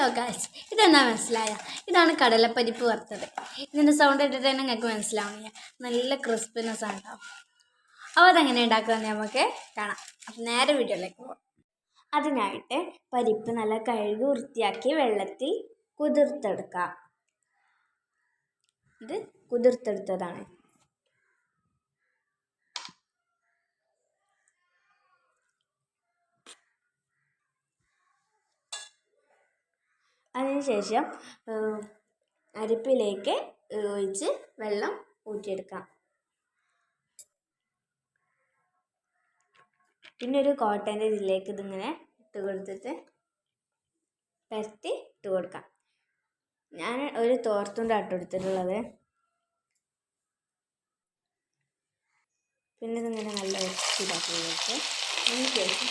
Hello guys, ഇതെന്താ മനസ്സിലായ? ഇതാണ് കടലപ്പരിപ്പ് വറുത്തത്. ഇതിൻ്റെ സൗണ്ട് ഇട്ടിട്ട് തന്നെ നിങ്ങൾക്ക് മനസ്സിലാവണില്ല. നല്ല ക്രിസ്പിനെസ് ഉണ്ടാവും. അപ്പോൾ അതെങ്ങനെ ഉണ്ടാക്കുമെന്ന് നമുക്ക് കാണാം. അപ്പം നേരെ വീഡിയോയിലേക്ക് പോകാം. അതിനായിട്ട് പരിപ്പ് നല്ല കഴുകി വൃത്തിയാക്കി വെള്ളത്തിൽ കുതിർത്തെടുക്കാം. ഇത് കുതിർത്തെടുത്തതാണ്. അതിനുശേഷം അരിപ്പിലേക്ക് ഒഴിച്ച് വെള്ളം ഊറ്റിയെടുക്കാം. പിന്നെ ഒരു കോട്ടൻ്റെ ഇതിലേക്ക് ഇതിങ്ങനെ ഇട്ട് കൊടുത്തിട്ട് പരത്തി ഇട്ട് കൊടുക്കാം. ഞാൻ ഒരു തോർത്തുണ്ടാണ് ഇട്ടെടുത്തിട്ടുള്ളത്. പിന്നെ ഇതിങ്ങനെ നല്ല ഇതാക്കി വെച്ച് അതിനുശേഷം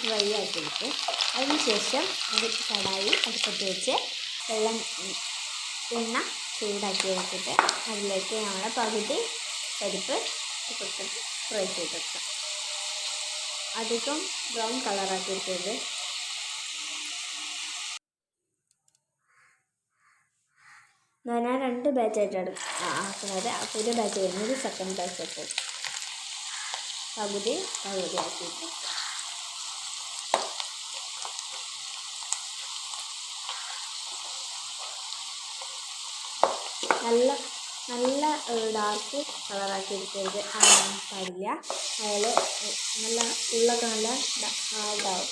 ഡ്രൈ ആക്കിയെടുത്ത് അതിനുശേഷം ഒരു കടായി അടുപ്പത്ത് വെച്ച് എണ്ണ ചൂടാക്കി വെച്ചിട്ട് അതിലേക്ക് നമ്മൾ പകുതി പരിപ്പ് കൊടുത്തിട്ട് ഫ്രൈ ചെയ്തെടുക്കാം. അധികം ബ്രൗൺ കളറാക്കി എടുക്കരുത്. ഞാൻ 2 ബാച്ചായിട്ടാണ് ആക്കുന്നത്. അപ്പോൾ ഒരു ബാച്ച് കഴിഞ്ഞൊരു സെക്കൻഡ് ബാച്ച് ഇട്ട് പകുതി ആക്കിയിട്ട് നല്ല ഡാർക്ക് കളറാക്കി എടുക്കരുത്, പാടില്ല. അയാൾ നല്ല ഉള്ളൊക്കെ നല്ല ഹാർഡാവും.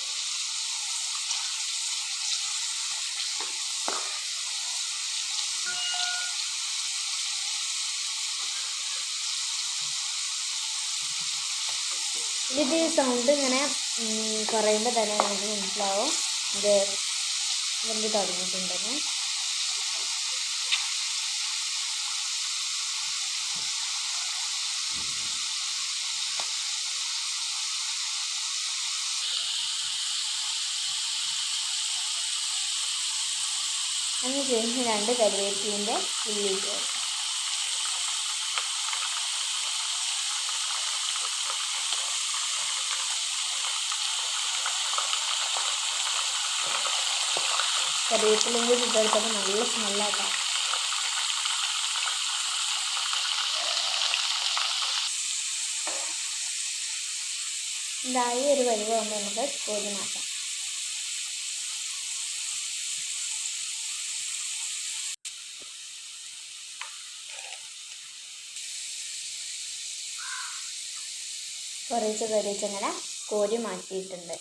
ഇത് സൗണ്ട് ഇങ്ങനെ കുറയുമ്പോൾ തന്നെ നമുക്ക് മനസ്സിലാവും ഇത് വെന്ത് തുടങ്ങിയിട്ടുണ്ടെന്ന്. അതിനുശേഷം 2 കരിവേപ്പിലിൻ്റെ ഉള്ളിലേക്ക് കറിവേപ്പിലും കൂടി ഇട്ടെടുത്തപ്പോൾ നല്ല സ്മെല്ലാക്കാം. ഇതായി ഒരു വരുവാകുമ്പോൾ നമുക്ക് കോരി മാറ്റാം. കുറേശ്ശെ ഇങ്ങനെ കോരി മാറ്റിയിട്ടുണ്ട്.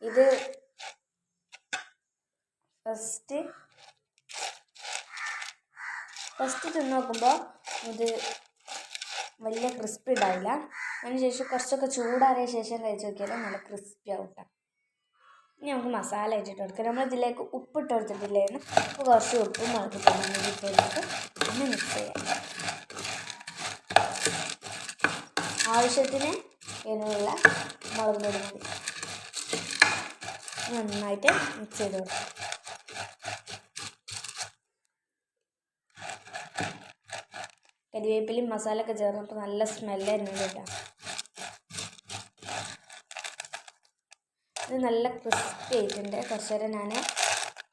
ഇത് ഫസ്റ്റ് തിന്ന് നോക്കുമ്പോൾ ഇത് വലിയ ക്രിസ്പി ഉണ്ടാവില്ല. അതിനുശേഷം കുറച്ചൊക്കെ ചൂടാറിയ ശേഷം കഴിച്ച് നോക്കിയാൽ നല്ല ക്രിസ്പി ആവട്ടെ. ഇനി നമുക്ക് മസാല ഇട്ടിട്ട് കൊടുക്കാം. നമ്മളിതിലേക്ക് ഉപ്പിട്ട് കൊടുത്തിട്ടില്ലായിരുന്നു. അപ്പോൾ കുറച്ച് ഉപ്പും മുളകിട്ട് ഇട്ട് പിന്നെ മിക്സ് ചെയ്യാം. ആവശ്യത്തിന് എരിവുള്ള മുളക് പൊടി മതി. നന്നായിട്ട് മിക്സ് ചെയ്ത് കൊടുക്കാം. കരിവേപ്പിലും മസാലയൊക്കെ ചേർന്നപ്പോൾ നല്ല സ്മെല്ലായിരുന്നു കേട്ടോ. ഇത് നല്ല ക്രിസ്പി ആയിട്ടുണ്ട്. കുറച്ച് നേരം ഞാൻ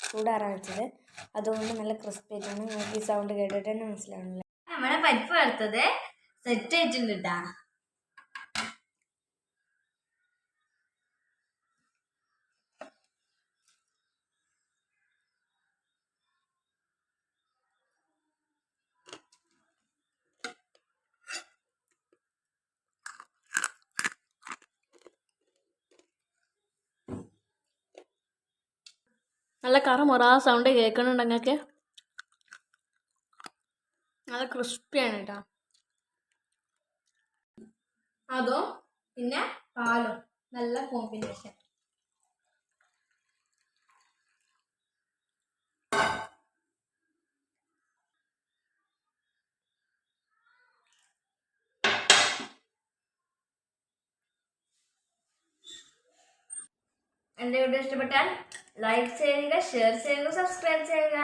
ചൂടാറാൻ വെച്ചത്, അതുകൊണ്ട് നല്ല ക്രിസ്പി ആയിട്ടാണ്. നിങ്ങൾക്ക് ഈ സൗണ്ട് കേട്ടിട്ട് തന്നെ മനസ്സിലാവണില്ല. നമ്മുടെ പരിപ്പ് വറുത്തത് സെറ്റ് ആയിട്ടുണ്ട് കേട്ടോ. നല്ല കറമുറ സൗണ്ട് കേൾക്കുന്നുണ്ട് നിങ്ങൾക്ക്. നല്ല ക്രിസ്പിയാണ് കേട്ടോ. അതോ പിന്നെ പാലും നല്ല കോമ്പിനേഷൻ. എൻ്റെ വീഡിയോ ഇഷ്ടപ്പെട്ടാൽ ലൈക്ക് ചെയ്യുക, ഷെയർ ചെയ്യുക, സബ്സ്ക്രൈബ് ചെയ്യുക.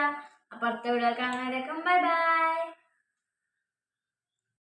അപ്പോൾ അടുത്ത വീഡിയോ കാണാനായിരിക്കും. Bye bye.